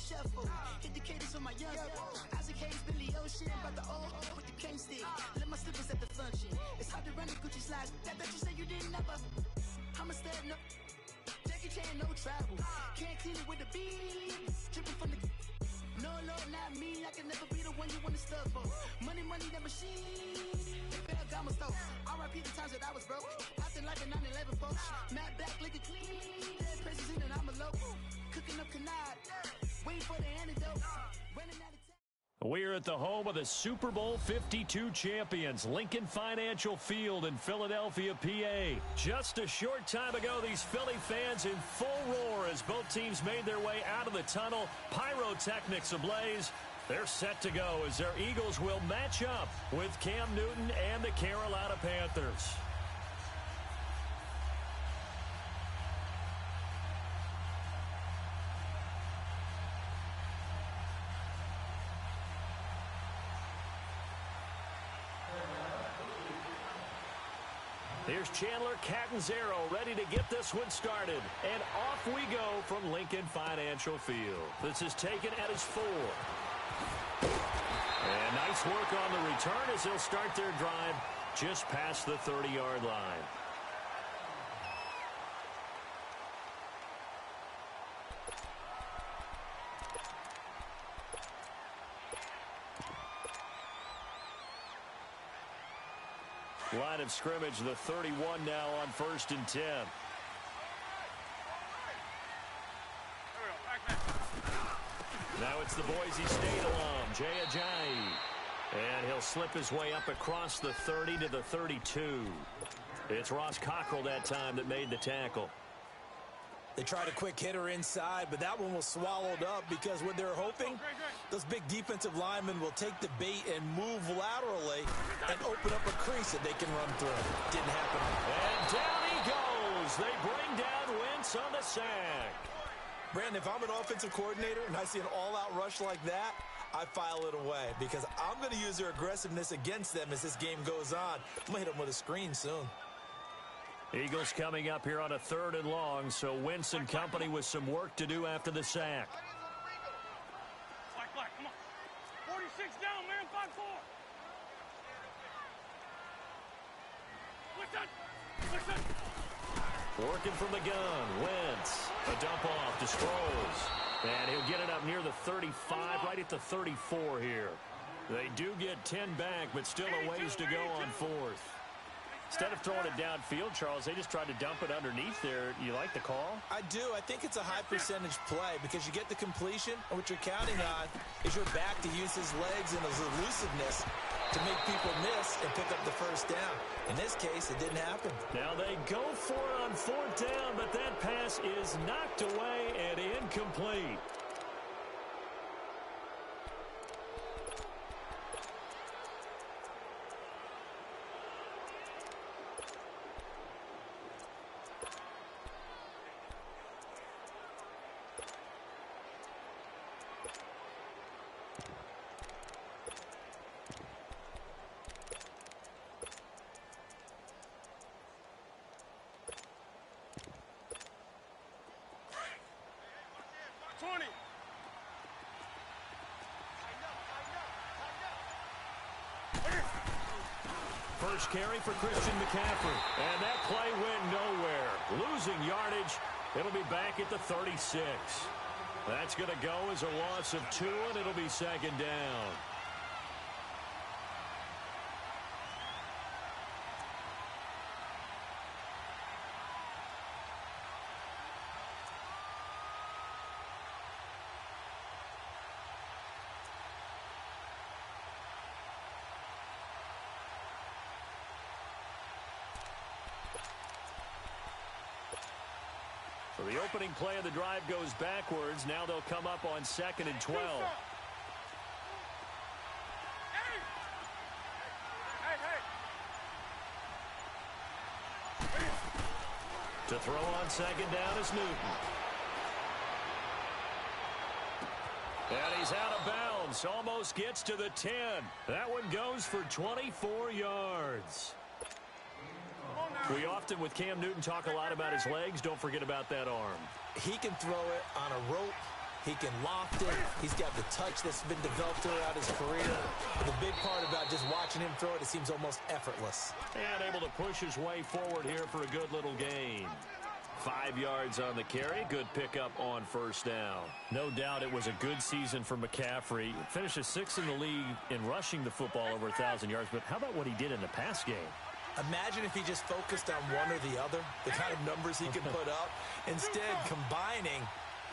shuffle. Hit the cadence on my young. Isaac Hayes, Billy Ocean, about the old with the cane stick. Let my slippers at the function. It's hard to run the Gucci slides. That you say you didn't never. I'm a stud, no. Jackie Chan, no travel. Can't clean it with the beat. Dripping from the. No, Lord, not me. I can never be the one you want to stuff for. Money, that machine. Got my stove. R.I.P. the times that I was broke. Acting like a 9/11 folks. Matt back, looking clean. Dead presses in and I'm a local. Cooking up canard. Waiting for the antidote. Running out of time. We're at the home of the Super Bowl 52 champions, Lincoln Financial Field in Philadelphia, PA. Just a short time ago, these Philly fans in full roar as both teams made their way out of the tunnel. Pyrotechnics ablaze. They're set to go as their Eagles will match up with Cam Newton and the Carolina Panthers. Here's Chandler Catanzaro ready to get this one started. And off we go from Lincoln Financial Field. This is taken at his 4. And nice work on the return as they'll start their drive just past the 30-yard line. Line of scrimmage, the 31 now on 1st and 10. Now it's the Boise State alum, Jay Ajayi. And he'll slip his way up across the 30 to the 32. It's Ross Cockrell that time that made the tackle. They tried a quick hitter inside, but that one was swallowed up because what they're hoping, those big defensive linemen will take the bait and move laterally and open up a crease that they can run through. Didn't happen. And down he goes. They bring down Wentz on the sack. Brandon, if I'm an offensive coordinator and I see an all-out rush like that, I file it away because I'm going to use their aggressiveness against them as this game goes on. I'm going to hit them with a screen soon. Eagles coming up here on a 3rd and long, so Wentz and company with some work to do after the sack. Black, come on. 46 down, man, 5-4. Listen. Working from the gun, Wentz. A dump off to Sproles. And he'll get it up near the 35, right at the 34 here. They do get 10 back, but still a ways to go on 4th. Instead of throwing it downfield, Charles, they just tried to dump it underneath there. You like the call? I do. I think it's a high percentage play because you get the completion, and what you're counting on is your back to use his legs and his elusiveness to make people miss and pick up the first down. In this case, it didn't happen. Now they go for it on 4th down, but that pass is knocked away and incomplete. First carry for Christian McCaffrey. And that play went nowhere. Losing yardage. It'll be back at the 36. That's going to go as a loss of 2, and it'll be 2nd down. So the opening play of the drive goes backwards. Now they'll come up on 2nd and 12. To throw on 2nd down is Newton. And he's out of bounds. Almost gets to the 10. That one goes for 24 yards. We often, with Cam Newton, talk a lot about his legs. Don't forget about that arm. He can throw it on a rope. He can loft it. He's got the touch that's been developed throughout his career. But the big part about just watching him throw it seems almost effortless. And able to push his way forward here for a good little gain. 5 yards on the carry. Good pickup on first down. No doubt it was a good season for McCaffrey. Finishes 6th in the league in rushing the football over 1,000 yards. But how about what he did in the pass game? Imagine if he just focused on one or the other, the kind of numbers he could put up. Instead, combining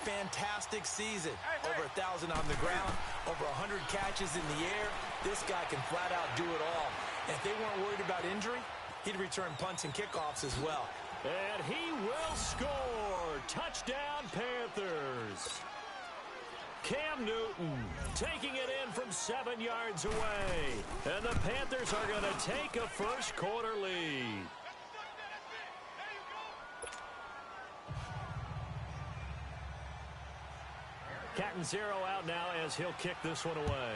fantastic season. Over 1,000 on the ground, over 100 catches in the air. This guy can flat out do it all. And if they weren't worried about injury, he'd return punts and kickoffs as well. And he will score. Touchdown, Panthers. Cam Newton taking it in from 7 yards away. And the Panthers are going to take a first quarter lead. Catanzaro out now as he'll kick this one away.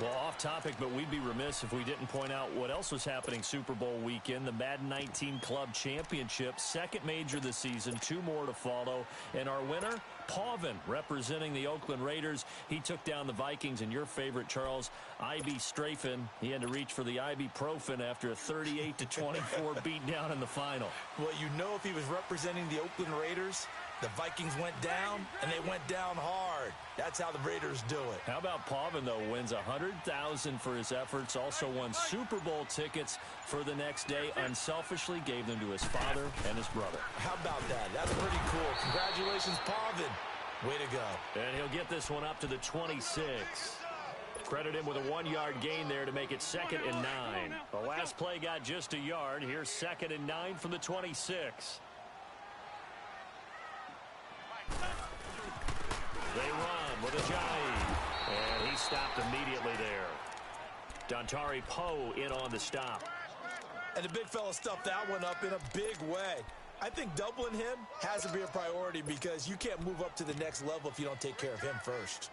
Well, off topic, but we'd be remiss if we didn't point out what else was happening Super Bowl weekend. The Madden 19 Club Championship, second major this season, 2 more to follow. And our winner, Pavin, representing the Oakland Raiders. He took down the Vikings, and your favorite, Charles, IB Strafen. He had to reach for the ibuprofen after a 38-24 beatdown in the final. Well, you know, if he was representing the Oakland Raiders, the Vikings went down, and they went down hard. That's how the Raiders do it. How about Pavin, though? Wins $100,000 for his efforts. Also won Super Bowl tickets for the next day. Unselfishly gave them to his father and his brother. How about that? That's pretty cool. Congratulations, Pavin. Way to go. And he'll get this one up to the 26. Credit him with a 1-yard gain there to make it 2nd and 9. The last play got just a yard. Here's 2nd and 9 from the 26. They run with Ajayi, and he stopped immediately there. Dontari Poe in on the stop. And the big fella stuffed that one up in a big way. I think doubling him has to be a priority because you can't move up to the next level if you don't take care of him first.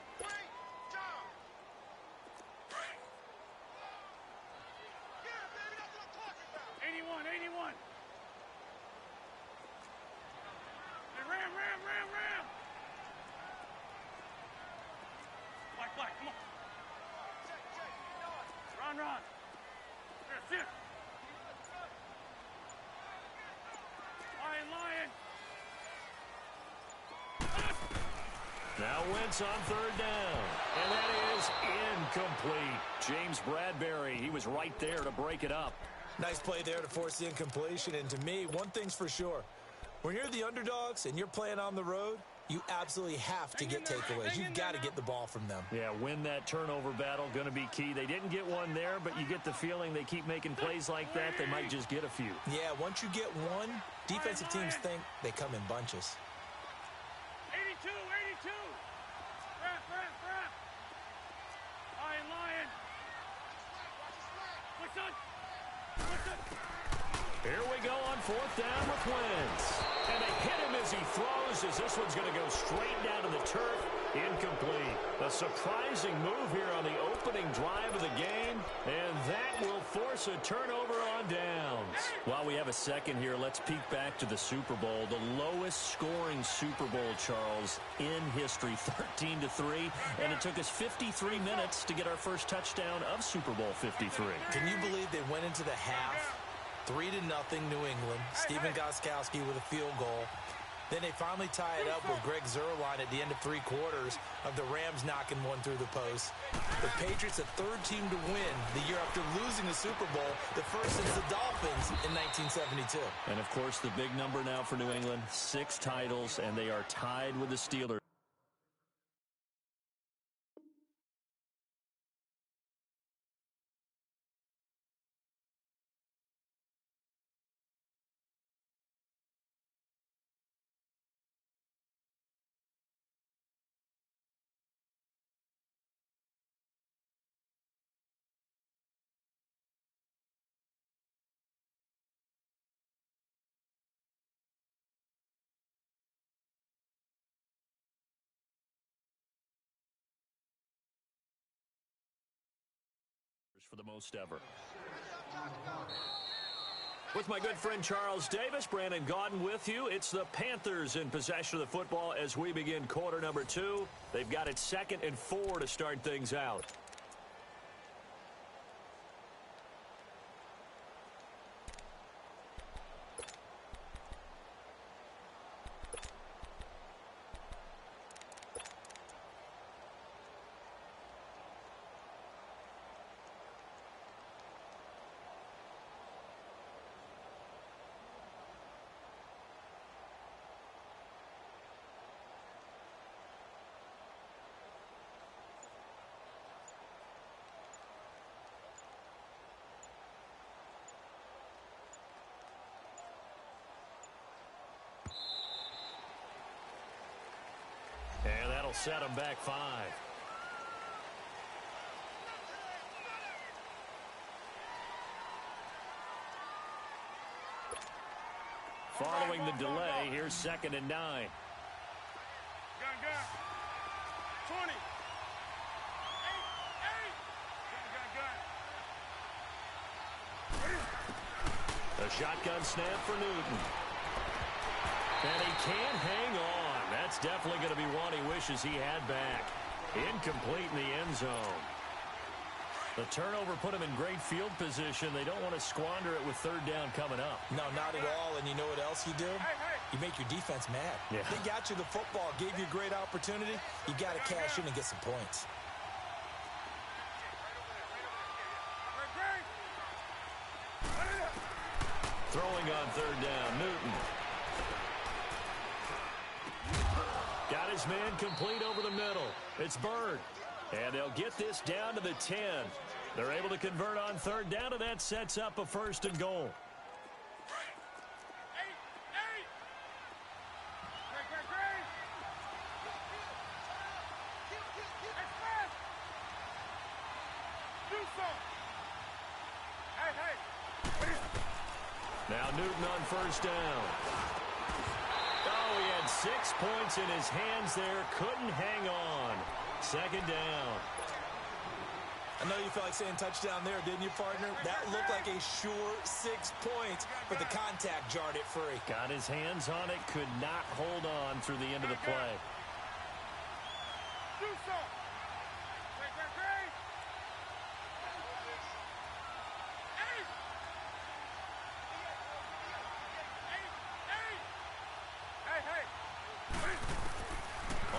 Now Wentz on 3rd down. And that is incomplete. James Bradbury, he was right there to break it up. Nice play there to force the incompletion. And to me, one thing's for sure. When you're the underdogs and you're playing on the road, you absolutely have to get takeaways. You've got to get the ball from them. Yeah, win that turnover battle, going to be key. They didn't get one there, but you get the feeling they keep making plays like that, they might just get a few. Yeah, once you get one, defensive teams think they come in bunches. 82, 82. Wrap. Lion. What's up? Here we go on 4th down with Wentz. And they hit him as he throws, as this one's going to go straight down to the turf. Incomplete. A surprising move here on the opening drive of the game, and that will force a turnover on downs. While we have a second here, let's peek back to the Super Bowl. The lowest scoring Super Bowl, Charles, in history, 13-3, and it took us 53 minutes to get our first touchdown of Super Bowl 53. Can you believe they went into the half 3-0 New England? Steven Gostkowski with a field goal. Then they finally tie it up with Greg Zuerlein at the end of 3 quarters of the Rams knocking one through the post. The Patriots, a 3rd team to win the year after losing the Super Bowl, the first since the Dolphins in 1972. And, of course, the big number now for New England, 6 titles, and they are tied with the Steelers. For the most ever. With my good friend Charles Davis, Brandon Gaudin with you. It's the Panthers in possession of the football as we begin quarter number 2. They've got it 2nd and 4 to start things out. And that'll set them back 5. Following the delay, here's 2nd and 9. Gun. 20. 8. Gun. The shotgun snap for Newton. And he can't hang on. That's definitely going to be one he wishes he had back. Incomplete in the end zone. The turnover put him in great field position. They don't want to squander it with 3rd down coming up. No, not at all. And you know what else you do? You make your defense mad. Yeah. They got you the football, gave you a great opportunity. You got to cash in and get some points. Throwing on 3rd down, Newton. Got his man complete over the middle. It's Bird. And they'll get this down to the 10. They're able to convert on 3rd down, and that sets up a 1st and goal. Now Newton on 1st down. Oh, he had 6 points in his hands there. Couldn't hang on. 2nd down. I know you felt like saying touchdown there, didn't you, partner? That looked like a sure 6 points, but the contact jarred it free. Got his hands on it. Could not hold on through the end of the play.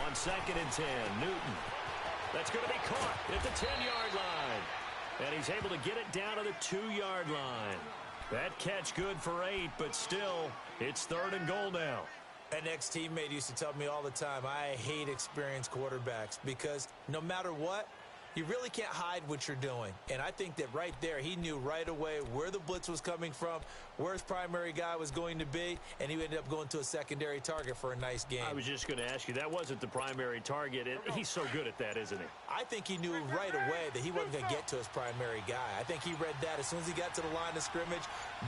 On 2nd and 10, Newton. That's going to be caught at the 10-yard line. And he's able to get it down to the 2-yard line. That catch good for 8, but still, it's 3rd and goal now. An ex-teammate used to tell me all the time, I hate experienced quarterbacks because no matter what, you really can't hide what you're doing. And I think that right there, he knew right away where the blitz was coming from, where his primary guy was going to be, and he ended up going to a secondary target for a nice game. I was just going to ask you, that wasn't the primary target. He's so good at that, isn't he? I think he knew right away that he wasn't going to get to his primary guy. I think he read that as soon as he got to the line of scrimmage,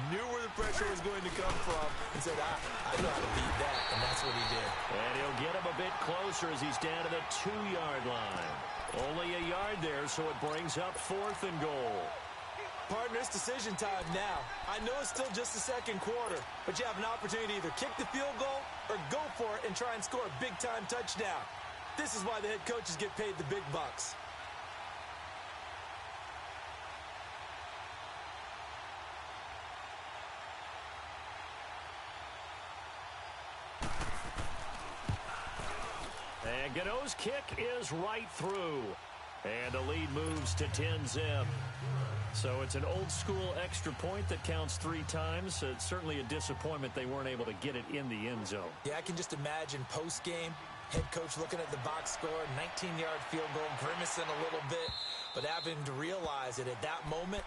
knew where the pressure was going to come from, and said, I know how to beat that, and that's what he did. And he'll get him a bit closer as he's down to the 2-yard line. Only a yard there, so it brings up 4th and goal. Partner, it's decision time now. I know it's still just the 2nd quarter, but you have an opportunity to either kick the field goal or go for it and try and score a big-time touchdown. This is why the head coaches get paid the big bucks. And Gano's kick is right through. And the lead moves to 10-zip. So it's an old-school extra point that counts 3 times. It's certainly a disappointment they weren't able to get it in the end zone. Yeah, I can just imagine post-game, head coach looking at the box score, 19-yard field goal, grimacing a little bit, but having to realize that at that moment,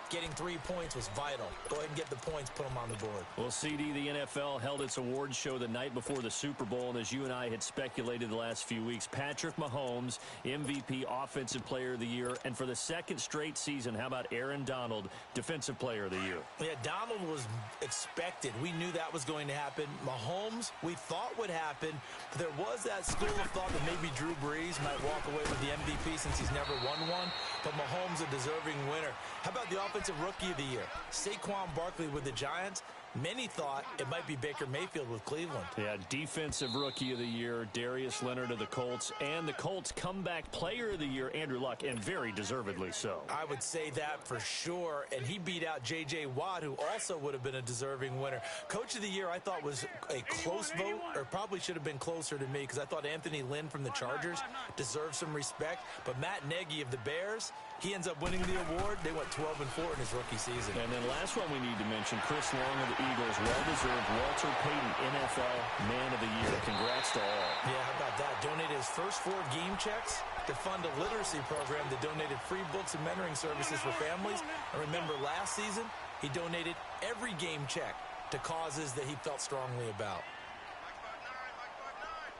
getting 3 points was vital. Go ahead and get the points, put them on the board. Well, CD, the NFL held its awards show the night before the Super Bowl, and as you and I had speculated the last few weeks, Patrick Mahomes, MVP, Offensive Player of the Year, and for the 2nd straight season, how about Aaron Donald, Defensive Player of the Year? Yeah, Donald was expected. We knew that was going to happen. Mahomes, we thought would happen, but there was that school of thought that maybe Drew Brees might walk away with the MVP since he's never won one. but Mahomes a deserving winner. How about the Offensive Rookie of the Year? Saquon Barkley with the Giants. Many thought it might be Baker Mayfield with Cleveland. Yeah, Defensive Rookie of the Year, Darius Leonard of the Colts, and the Colts Comeback Player of the Year, Andrew Luck, and very deservedly so. I would say that for sure, and he beat out J.J. Watt, who also would have been a deserving winner. Coach of the Year, I thought was a close vote, or probably should have been closer to me, because I thought Anthony Lynn from the Chargers deserved some respect, but Matt Nagy of the Bears, he ends up winning the award. They went 12-4 in his rookie season. And then last one we need to mention, Chris Long of the Eagles, well-deserved Walter Payton NFL Man of the Year. Congrats to all. Yeah, how about that? Donated his first 4 game checks to fund a literacy program that donated free books and mentoring services for families. And remember, last season, he donated every game check to causes that he felt strongly about.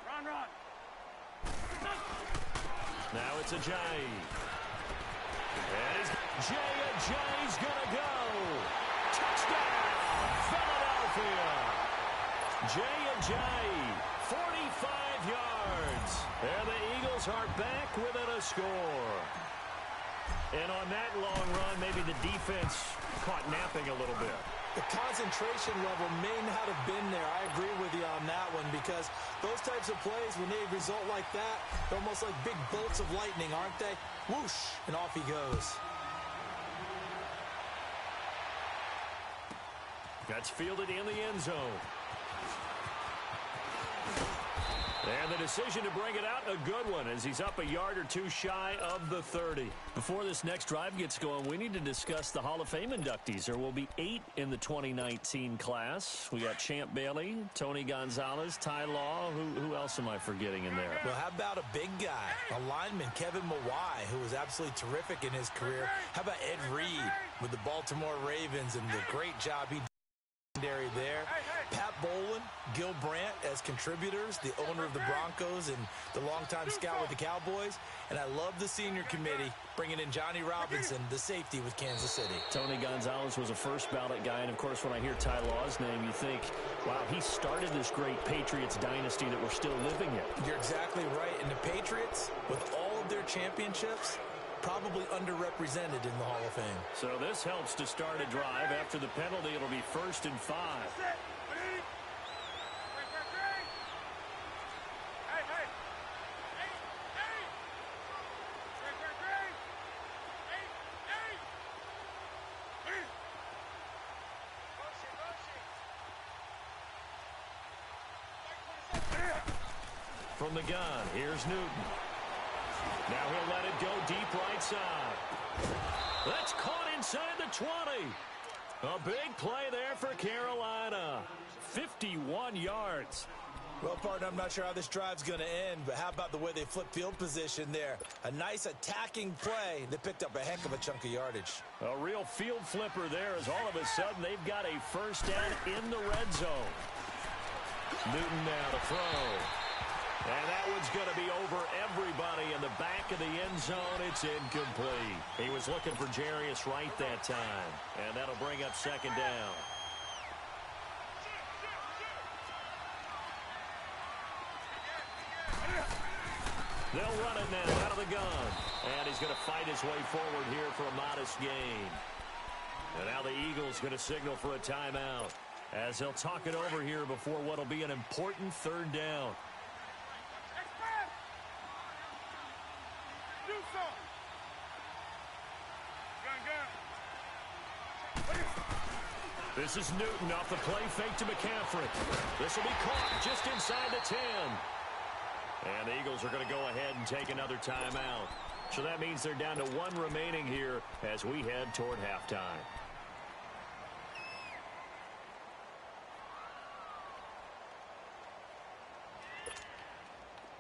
Run. Now it's Ajayi. And Jay's gonna go. Touchdown, Philadelphia. Ajayi, 45 yards. And the Eagles are back within a score. And on that long run, maybe the defense caught napping a little bit. The concentration level may not have been there. I agree with you on that one, because those types of plays, when they result like that, they're almost like big bolts of lightning, aren't they? Whoosh, and off he goes. That's fielded in the end zone. And the decision to bring it out, a good one, as he's up a yard or two shy of the 30. Before this next drive gets going, we need to discuss the Hall of Fame inductees. There will be 8 in the 2019 class. We got Champ Bailey, Tony Gonzalez, Ty Law. Who else am I forgetting in there? Well, how about a big guy, a lineman, Kevin Mawai, who was absolutely terrific in his career. How about Ed Reed with the Baltimore Ravens and the great job he did there. Pat Bowlen, Gil Brandt as contributors, the owner of the Broncos and the longtime scout with the Cowboys. And I love the senior committee bringing in Johnny Robinson, the safety with Kansas City. Tony Gonzalez was a first ballot guy, and of course when I hear Ty Law's name, you think, wow, he started this great Patriots dynasty that we're still living in. You're exactly right. And the Patriots, with all of their championships, probably underrepresented in the Hall of Fame. So this helps to start a drive. After the penalty, it'll be 1st and 5. From the gun, here's Newton. Now he'll let it go deep right side. That's caught inside the 20. A big play there for Carolina. 51 yards. Well, partner, I'm not sure how this drive's going to end, but how about the way they flip field position there? A nice attacking play that picked up a heck of a chunk of yardage. A real field flipper there, as all of a sudden they've got a first down in the red zone. Newton now to throw. And that one's going to be over everybody in the back of the end zone. It's incomplete. He was looking for Jarius Wright that time. And that'll bring up 2nd down. They'll run it now out of the gun. And he's going to fight his way forward here for a modest gain. And now the Eagles going to signal for a timeout, as they'll talk it over here before what'll be an important 3rd down. This is Newton off the play fake to McCaffrey. This will be caught just inside the 10. And the Eagles are going to go ahead and take another timeout. So that means they're down to 1 remaining here as we head toward halftime.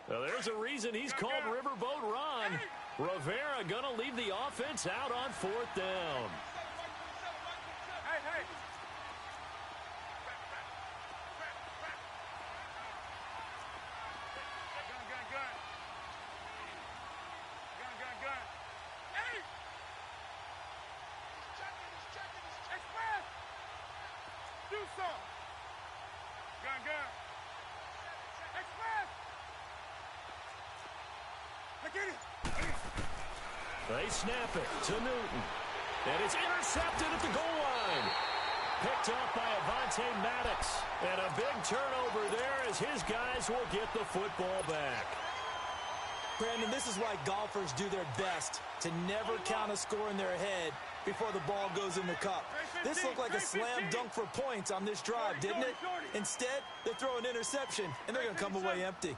Well, there's a reason he's called Riverboat Ron. Rivera going to leave the offense out on 4th down. They snap it to Newton. And it's intercepted at the goal line. Picked up by Avonte Maddox. And a big turnover there as his guys will get the football back. Brandon, this is why golfers do their best to never count a score in their head before the ball goes in the cup. This looked like a slam dunk for points on this drive, didn't it? Instead, they throw an interception, and they're going to come away empty.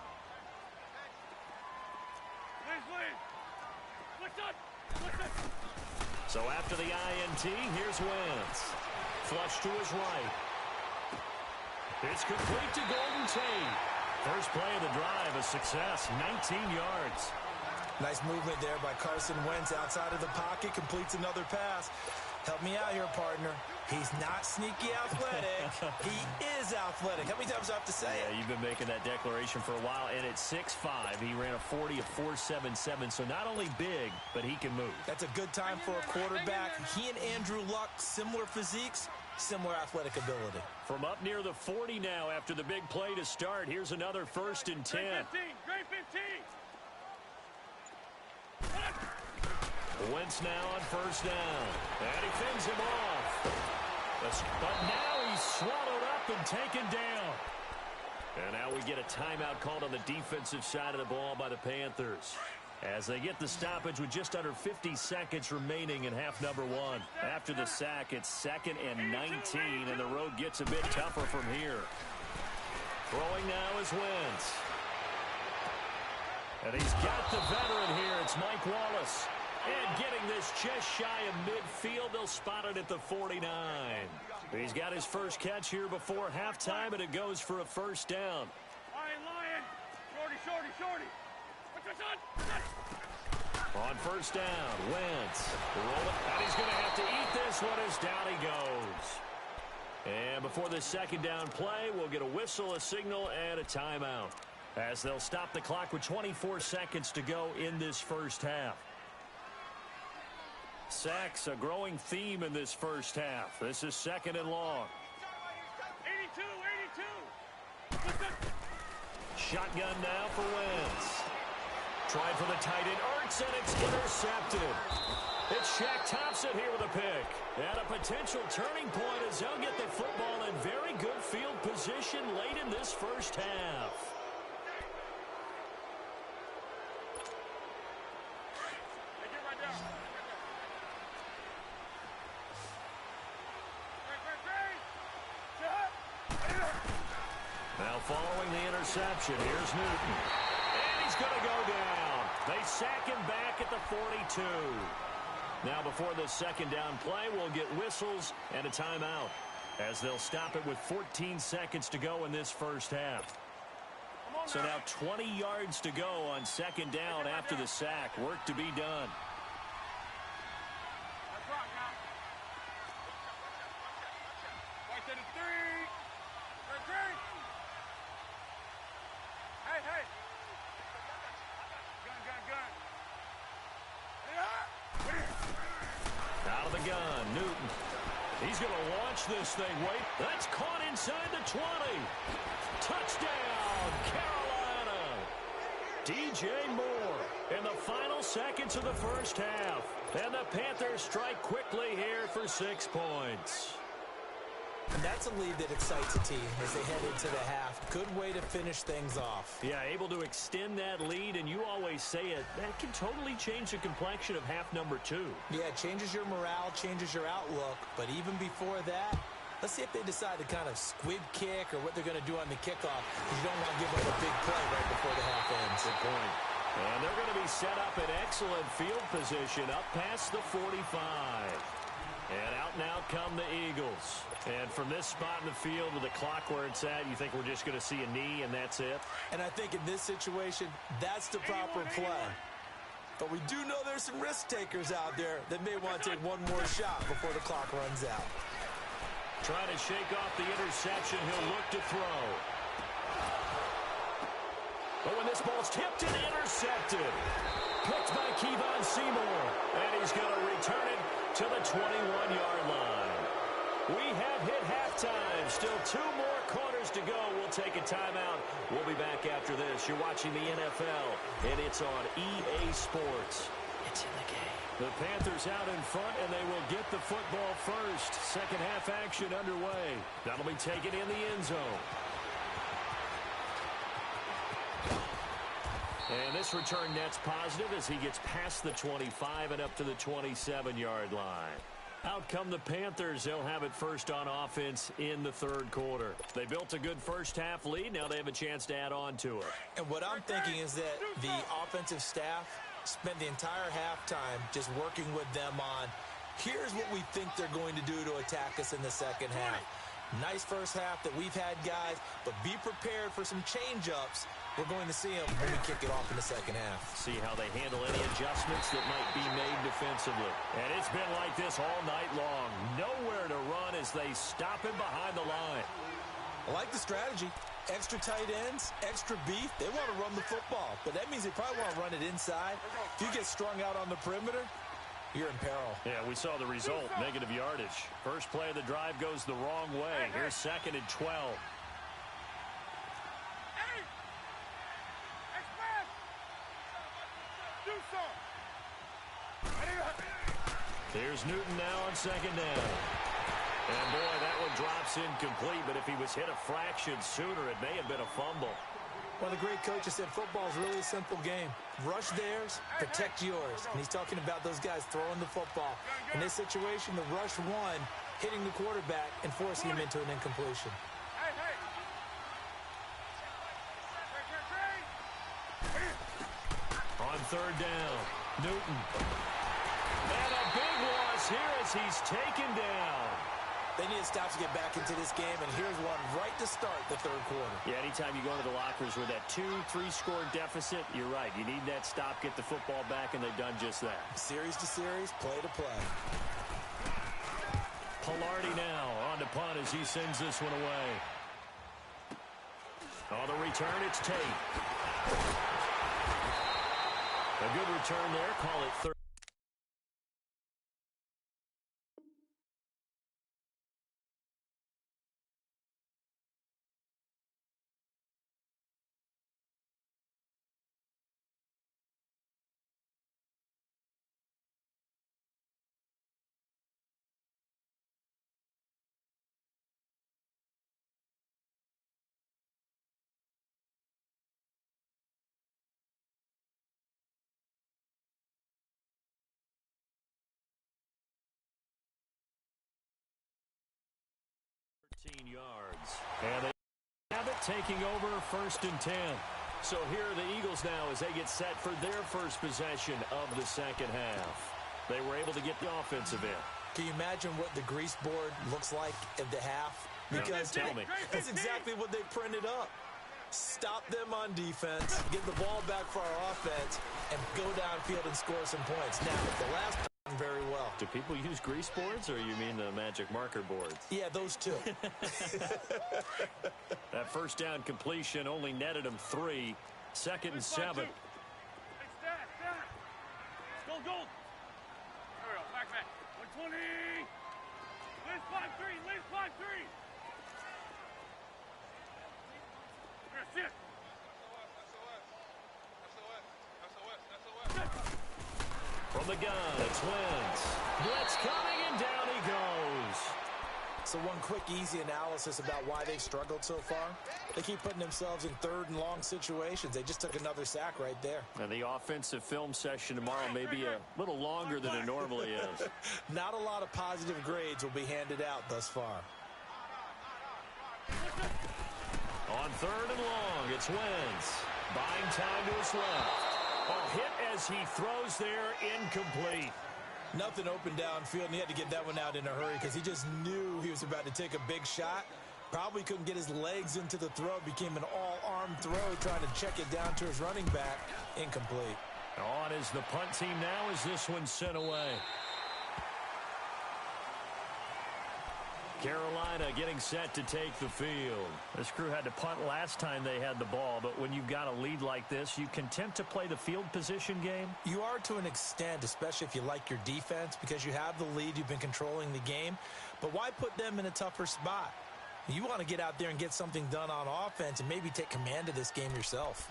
So after the INT, here's Wentz. Flush to his right. It's complete to Golden Tate. First play of the drive, a success, 19 yards. Nice movement there by Carson Wentz outside of the pocket, completes another pass. Help me out here, partner. He's not sneaky athletic. He is athletic. How many times do I have to say it? Yeah, you've been making that declaration for a while, and at 6'5", he ran a 40 of 4.77, so not only big, but he can move. That's a good time for a quarterback. He and Andrew Luck, similar physiques, similar athletic ability. From up near the 40 now after the big play to start, here's another 1st and 10. Great 15. Wentz now on 1st down. And he fends him off. But now he's swallowed up and taken down. And now we get a timeout called on the defensive side of the ball by the Panthers, as they get the stoppage with just under 50 seconds remaining in half number 1. After the sack, it's 2nd and 19, and the road gets a bit tougher from here. Throwing now is Wentz. And he's got the veteran here. It's Mike Wallace. And getting this just shy of midfield, they'll spot it at the 49. He's got his first catch here before halftime, and it goes for a 1st down. Lion. Shorty. What's your son? On 1st down, Wentz. Roll it, and he's going to have to eat this one as down he goes. And before the 2nd down play, we'll get a whistle, a signal, and a timeout, as they'll stop the clock with 24 seconds to go in this first half. Sacks, a growing theme in this first half. This is 2nd and long. 82. Shotgun now for Wentz. Tried for the tight end, Ertz, and it's intercepted. It's Shaq Thompson here with a pick. And a potential turning point as they'll get the football in very good field position late in this first half. Now following the interception, here's Newton. And he's going to go down. They sack him back at the 42. Now before the 2nd down play, we'll get whistles and a timeout, as they'll stop it with 14 seconds to go in this first half. So now 20 yards to go on 2nd down after the sack. Work to be done. Out of the gun, Newton. He's going to launch this thing. Wait, that's caught inside the 20. Touchdown, Carolina. DJ Moore in the final seconds of the first half. And the Panthers strike quickly here for 6 points. And that's a lead that excites a team as they head into the half. Good way to finish things off. Yeah, able to extend that lead, and you always say it, that can totally change the complexion of half number 2. Yeah, it changes your morale, changes your outlook. But even before that, let's see if they decide to kind of squib kick or what they're going to do on the kickoff, because you don't want to give up a big play right before the half ends. Good point. And they're going to be set up in excellent field position up past the 45. And out now come the Eagles. And from this spot in the field with the clock where it's at, you think we're just going to see a knee and that's it? And I think in this situation, that's the proper play. But we do know there's some risk takers out there that may want to take one more shot before the clock runs out. Trying to shake off the interception, he'll look to throw. But when this ball's tipped and intercepted, picked by Kevon Seymour, and he's going to return it to the 21-yard line. We have hit halftime. Still 2 more quarters to go. We'll take a timeout. We'll be back after this. You're watching the NFL, and it's on EA Sports. It's in the game. The Panthers out in front, and they will get the football first. Second half action underway. That'll be taken in the end zone. And this return net's positive as he gets past the 25 and up to the 27-yard line. Out come the Panthers. They'll have it first on offense in the third quarter. They built a good first half lead. Now they have a chance to add on to it. And what I'm thinking is that the offensive staff spent the entire halftime just working with them on, here's what we think they're going to do to attack us in the second half. Nice first half that we've had, guys, but be prepared for some change-ups. We're going to see them when we kick it off in the second half. See how they handle any adjustments that might be made defensively. And it's been like this all night long. Nowhere to run as they stop him behind the line. I like the strategy. Extra tight ends, extra beef. They want to run the football, but that means they probably want to run it inside. If you get strung out on the perimeter, you're in peril. Yeah, we saw the result, negative yardage. First play of the drive goes the wrong way. Here's 2nd and 12. Here's Newton now on 2nd down. And, boy, that one drops incomplete, but if he was hit a fraction sooner, it may have been a fumble. One of the great coaches said football is really a simple game. Rush theirs, protect yours. And he's talking about those guys throwing the football. In this situation, the rush one, hitting the quarterback and forcing him into an incompletion. On 3rd down, Newton. And a big loss here as he's taken down. They need to stop to get back into this game, and here's one right to start the third quarter. Yeah, anytime you go into the lockers with that 2-3 score deficit, you're right. You need that stop, get the football back, and they've done just that. Series to series, play to play. Pilardi now on to punt as he sends this one away. On the return, it's Tate. A good return there. Call it third. Yards. And they have it taking over 1st and 10. So here are the Eagles now as they get set for their first possession of the second half. They were able to get the offensive in. Can you imagine what the grease board looks like at the half? Because tell me. That's exactly what they printed up. Stop them on defense, get the ball back for our offense, and go downfield and score some points. Now, the last very well. Do people use grease boards, or you mean the magic marker boards? Yeah, those two. That first down completion only netted him 3. 2nd and 7. Let's go, gold. There we go, back. 120. Liz 5-3, Liz 5-3. Here, sit. From the gun, it's Wentz. Blitz coming, and down he goes. So one quick, easy analysis about why they've struggled so far. They keep putting themselves in 3rd and long situations. They just took another sack right there. And the offensive film session tomorrow may be a little longer than it normally is. Not a lot of positive grades will be handed out thus far. On 3rd and long, it's Wentz. Buying time to his left. A hit as he throws there, incomplete. Nothing open downfield, and he had to get that one out in a hurry because he just knew he was about to take a big shot. Probably couldn't get his legs into the throw. Became an all-arm throw, trying to check it down to his running back. Incomplete. On is the punt team now as this one's sent away. Carolina getting set to take the field. This crew had to punt last time they had the ball, but when you've got a lead like this, you content to play the field position game? You are to an extent, especially if you like your defense, because you have the lead, you've been controlling the game. But why put them in a tougher spot? You want to get out there and get something done on offense and maybe take command of this game yourself.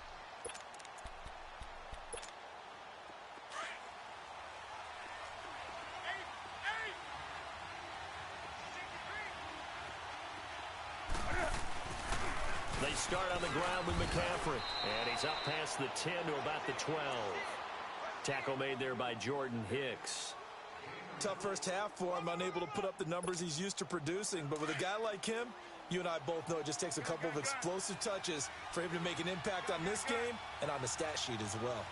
They start on the ground with McCaffrey. And he's up past the 10 to about the 12. Tackle made there by Jordan Hicks. Tough first half for him, unable to put up the numbers he's used to producing. But with a guy like him, you and I both know it just takes a couple of explosive touches for him to make an impact on this game and on the stat sheet as well.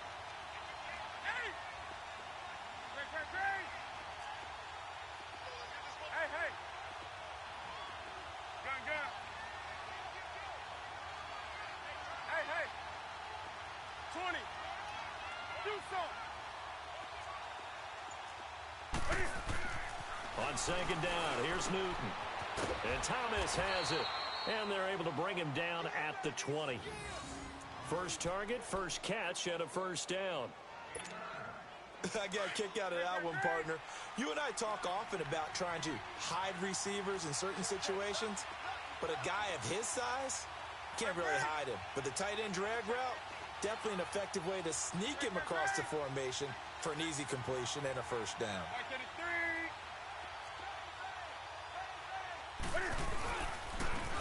On second down, here's Newton. And Thomas has it. And they're able to bring him down at the 20. First target, first catch, and a first down. I got a kick out of that one, partner. You and I talk often about trying to hide receivers in certain situations, but a guy of his size can't really hide him. But the tight end drag route, definitely an effective way to sneak him across the formation for an easy completion and a first down.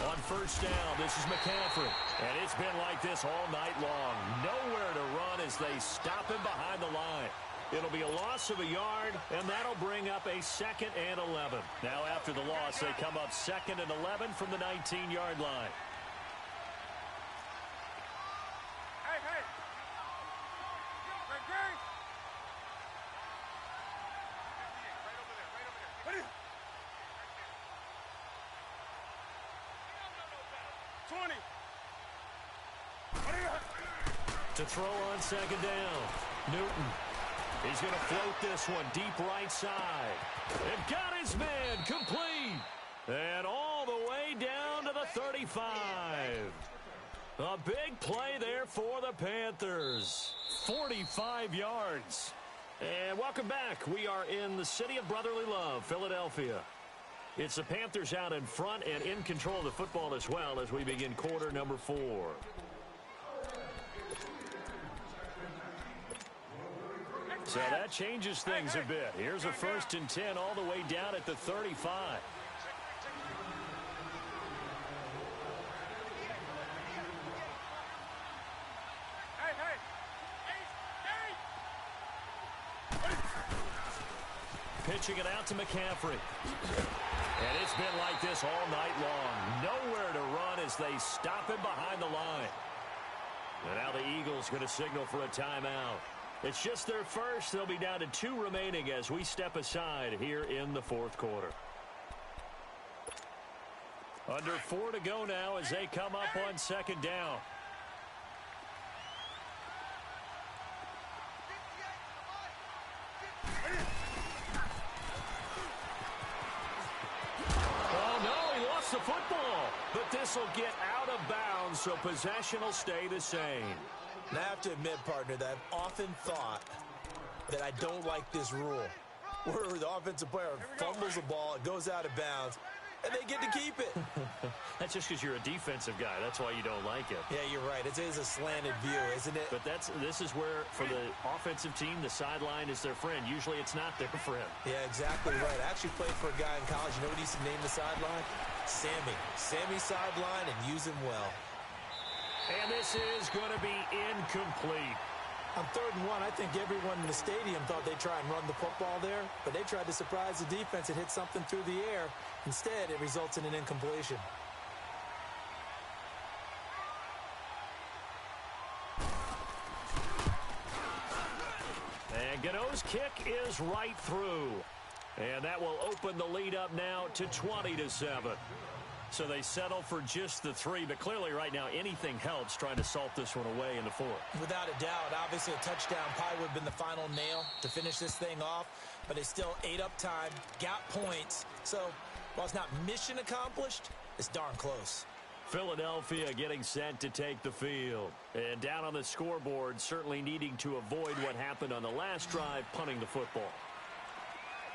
On first down, this is McCaffrey. And it's been like this all night long. Nowhere to run as they stop him behind the line. It'll be a loss of a yard, and that'll bring up a 2nd and 11. Now after the loss, they come up 2nd and 11 from the 19-yard line. To throw on second down, Newton. He's going to float this one deep right side. And got his man complete. And all the way down to the 35. A big play there for the Panthers. 45 yards. And welcome back. We are in the city of brotherly love, Philadelphia. It's the Panthers out in front and in control of the football as well as we begin quarter number 4. So that changes things a bit. Here's a 1st and 10 all the way down at the 35. Pitching it out to McCaffrey. And it's been like this all night long. Nowhere to run as they stop him behind the line. And now the Eagles going to signal for a timeout. It's just their first. They'll be down to 2 remaining as we step aside here in the 4th quarter. Under 4 to go now as they come up on second down. Oh, no, he lost the football. But this will get out of bounds, so possession will stay the same. And I have to admit, partner, that I've often thought that I don't like this rule, where the offensive player fumbles the ball, it goes out of bounds, and they get to keep it. That's just because you're a defensive guy. That's why you don't like it. Yeah, you're right. It is a slanted view, isn't it? But this is where, for the offensive team, the sideline is their friend. Usually it's not their friend. Yeah, exactly right. I actually played for a guy in college. You know what he used to name the sideline? Sammy. Sammy sideline, and use him well. And this is going to be incomplete. On 3rd and 1, I think everyone in the stadium thought they'd try and run the football there, but they tried to surprise the defense and hit something through the air. Instead, it results in an incompletion. And Gano's kick is right through. And that will open the lead up now to 20-7. So they settle for just the 3, but clearly right now anything helps trying to salt this one away in the 4th. Without a doubt, obviously a touchdown probably would have been the final nail to finish this thing off, but they still ate up time, got points. So while it's not mission accomplished, it's darn close. Philadelphia getting set to take the field. And down on the scoreboard, certainly needing to avoid what happened on the last drive, punting the football.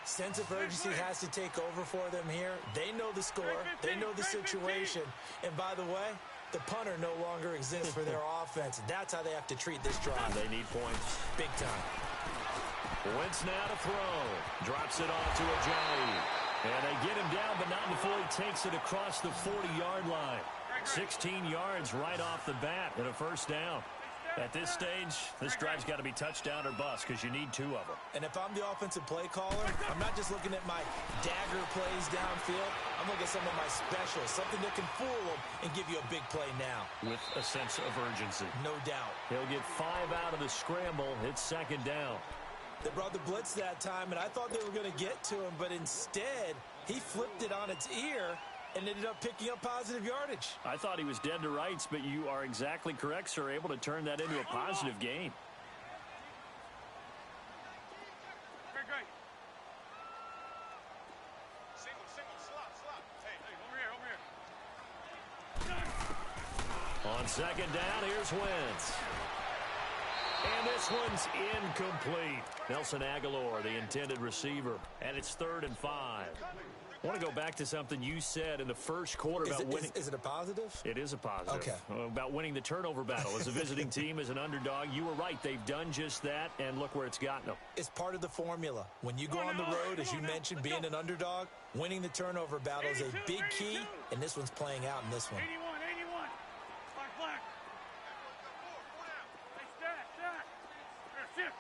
Sense of urgency has to take over for them here. They know the score. They know the situation. And by the way, the punter no longer exists for their offense. That's how they have to treat this drive. They need points. Big time. Wentz now to throw. Drops it off to Ajayi. And they get him down, but not before he takes it across the 40-yard line. 16 yards right off the bat and a first down. At this stage, this drive's got to be touchdown or bust because you need 2 of them. And if I'm the offensive play caller, I'm not just looking at my dagger plays downfield. I'm looking at some of my specials, something that can fool them and give you a big play now. With a sense of urgency. No doubt. He'll get 5 out of the scramble. It's second down. They brought the blitz that time, and I thought they were going to get to him, but instead, he flipped it on its ear and ended up picking up positive yardage. I thought he was dead to rights, but you are exactly correct, sir, able to turn that into a positive gain. Great. Single, slot. Hey, over here. On second down, here's Wentz. And this one's incomplete. Nelson Aguilar, the intended receiver. And it's 3rd and 5. I want to go back to something you said in the first quarter about winning. Is it a positive? It is a positive. Okay. About winning the turnover battle. As a visiting team, as an underdog, you were right. They've done just that, and look where it's gotten them. It's part of the formula. When you go on the road, as you mentioned, being an underdog, winning the turnover battle is a big key, and this one's playing out in this one. 81. Black. Hey, shift.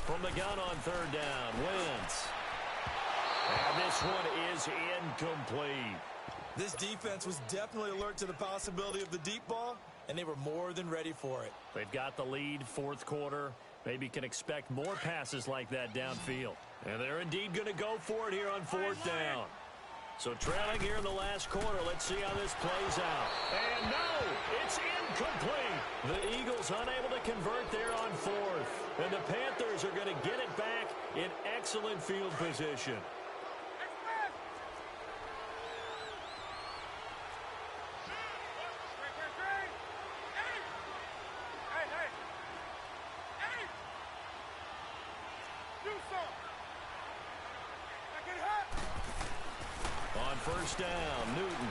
From the gun on 3rd down, Wentz. And this one is incomplete. This defense was definitely alert to the possibility of the deep ball, and they were more than ready for it. They've got the lead, 4th quarter. Maybe can expect more passes like that downfield. And they're indeed going to go for it here on 4th down. So trailing here in the last quarter, let's see how this plays out. And no, it's incomplete. The Eagles unable to convert there on 4th. And the Panthers are going to get it back in excellent field position. On 1st down, Newton.